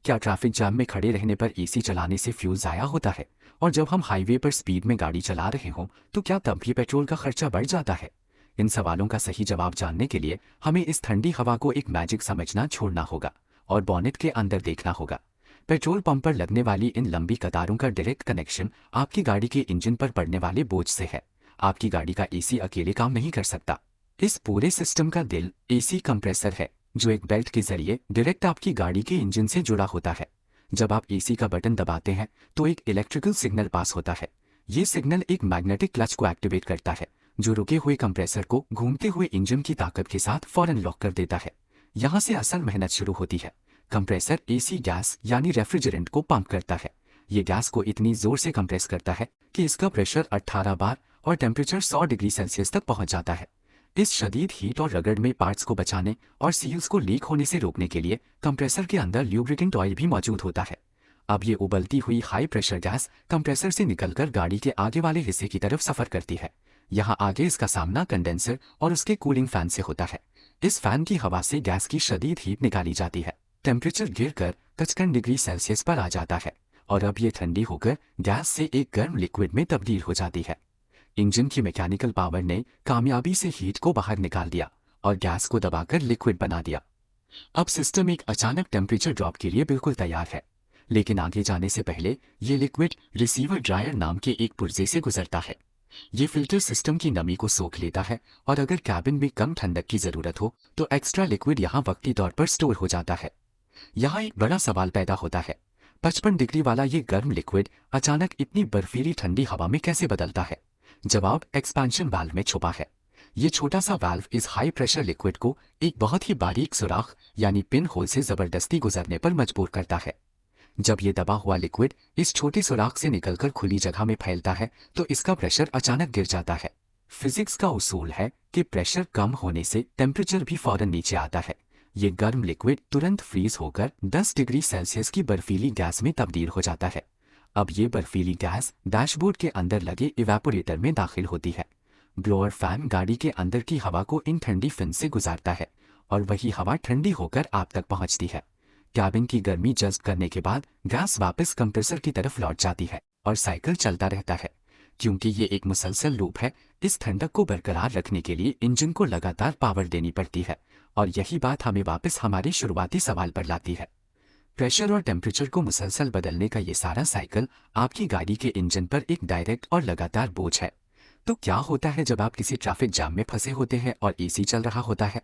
क्या traffic jam में खड़े रहने पर एसी चलाने से फ्यूल ज़ाया होता है? और जब हम हाईवे पर स्पीड में गाड़ी चला रहे हों तो क्या तब भी पेट्रोल का खर्चा बढ़ जाता है? इन सवालों का सही जवाब जानने के लिए हमें इस ठंडी हवा को एक मैजिक समझना छोड़ना होगा और बॉनेट के अंदर देखना होगा। पेट्रोल पंप पर लगने वाली इन लंबी कतारों का डायरेक्ट कनेक्शन आपकी गाड़ी के इंजन पर पड़ने वाले बोझ से है। आपकी गाड़ी का एसी अकेले काम नहीं कर सकता। इस पूरे सिस्टम का दिल एसी कंप्रेसर है, जो एक बेल्ट के जरिए डायरेक्ट आपकी गाड़ी के इंजन से जुड़ा होता है। जब आप एसी का बटन दबाते हैं तो एक इलेक्ट्रिकल सिग्नल पास होता है। ये सिग्नल एक मैग्नेटिक क्लच को एक्टिवेट करता है, जो रुके हुए कंप्रेसर को घूमते हुए इंजन की ताकत के साथ फौरन लॉक कर देता है। यहाँ से असल मेहनत शुरू होती है। कंप्रेसर एसी गैस यानी रेफ्रिजरेंट को पंप करता है। ये गैस को इतनी जोर से कंप्रेस करता है कि इसका प्रेशर 18 बार और टेम्परेचर 100 डिग्री सेल्सियस तक पहुंच जाता है। इस शदीद हीट और रगड़ में पार्ट्स को बचाने और सील्स को लीक होने से रोकने के लिए कंप्रेसर के अंदर ल्यूब्रिकेंट ऑयल भी मौजूद होता है। अब ये उबलती हुई हाई प्रेशर गैस कंप्रेसर से निकलकर गाड़ी के आगे वाले हिस्से की तरफ सफर करती है। यहाँ आगे इसका सामना कंडेंसर और उसके कूलिंग फैन से होता है। इस फैन की हवा से गैस की शदीद हीट निकाली जाती है। टेम्परेचर गिरकर 55 डिग्री सेल्सियस पर आ जाता है और अब ये ठंडी होकर गैस से एक गर्म लिक्विड में तब्दील हो जाती है। इंजन की मैकेनिकल पावर ने कामयाबी से हीट को बाहर निकाल दिया और गैस को दबाकर लिक्विड बना दिया। अब सिस्टम एक अचानक टेम्परेचर ड्रॉप के लिए बिल्कुल तैयार है। लेकिन आगे जाने से पहले ये लिक्विड रिसीवर ड्रायर नाम के एक पुर्जे से गुजरता है। ये फिल्टर सिस्टम की नमी को सोख लेता है और अगर कैबिन में कम ठंडक की जरूरत हो तो एक्स्ट्रा लिक्विड यहाँ वक्ती तौर पर स्टोर हो जाता है। यहाँ एक बड़ा सवाल पैदा होता है, 55 डिग्री वाला ये गर्म लिक्विड अचानक इतनी बर्फीली ठंडी हवा में कैसे बदलता है? जवाब एक्सपेंशन वाल्व में छुपा है। ये छोटा सा वाल्व इस हाई प्रेशर लिक्विड को एक बहुत ही बारीक सुराख यानी पिन होल से जबरदस्ती गुजरने पर मजबूर करता है। जब ये दबा हुआ लिक्विड इस छोटे सुराख से निकलकर खुली जगह में फैलता है तो इसका प्रेशर अचानक गिर जाता है। फिजिक्स का उसूल है कि प्रेशर कम होने से टेम्परेचर भी फौरन नीचे आता है। ये गर्म लिक्विड तुरंत फ्रीज होकर 10 डिग्री सेल्सियस की बर्फीली गैस में तब्दील हो जाता है। अब ये बर्फीली गैस डैशबोर्ड के अंदर लगे इवेपोरेटर में दाखिल होती है। ब्लोअर फैन गाड़ी के अंदर की हवा को इन ठंडी फिन से गुजारता है और वही हवा ठंडी होकर आप तक पहुंचती है। कैबिन की गर्मी जज्ब करने के बाद गैस वापस कंप्रेसर की तरफ लौट जाती है और साइकिल चलता रहता है। क्योंकि ये एक मुसलसल लूप है, इस ठंडक को बरकरार रखने के लिए इंजन को लगातार पावर देनी पड़ती है और यही बात हमें वापस हमारे शुरुआती सवाल पर लाती है। प्रेशर और टेम्परेचर को मुसलसल बदलने का ये सारा साइकिल आपकी गाड़ी के इंजन पर एक डायरेक्ट और लगातार बोझ है। तो क्या होता है जब आप किसी ट्रैफिक जाम में फंसे होते हैं और एसी चल रहा होता है?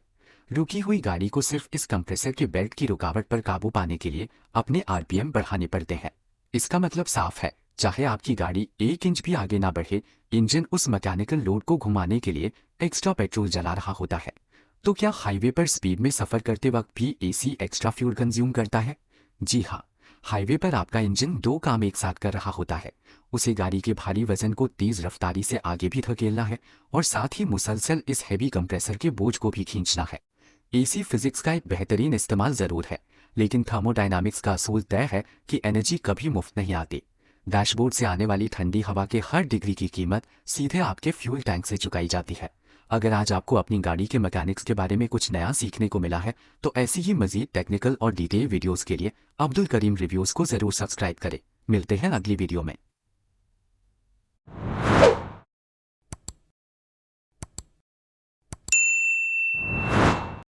रुकी हुई गाड़ी को सिर्फ इस कंप्रेसर के बेल्ट की रुकावट पर काबू पाने के लिए अपने आरपीएम बढ़ाने पड़ते हैं। इसका मतलब साफ है, चाहे आपकी गाड़ी 1 इंच भी आगे ना बढ़े, इंजन उस मैकेनिकल लोड को घुमाने के लिए एक्स्ट्रा पेट्रोल जला रहा होता है। तो क्या हाईवे पर स्पीड में सफर करते वक्त भी एसी एक्स्ट्रा फ्यूल कंज्यूम करता है? जी हाँ, हाईवे पर आपका इंजन 2 काम एक साथ कर रहा होता है। उसे गाड़ी के भारी वजन को तेज रफ्तारी से आगे भी धकेलना है और साथ ही मुसलसल इस हैवी कंप्रेसर के बोझ को भी खींचना है। एसी फिजिक्स का एक बेहतरीन इस्तेमाल जरूर है, लेकिन थर्मोडायनामिक्स का असूल तय है कि एनर्जी कभी मुफ्त नहीं आती। डैशबोर्ड से आने वाली ठंडी हवा के हर डिग्री की कीमत सीधे आपके फ्यूल टैंक से चुकाई जाती है। अगर आज आपको अपनी गाड़ी के मैकेनिक्स के बारे में कुछ नया सीखने को मिला है तो ऐसी ही मजीद टेक्निकल और डिटेल वीडियोस के लिए अब्दुल करीम रिव्यूज को जरूर सब्सक्राइब करें। मिलते हैं अगली वीडियो में।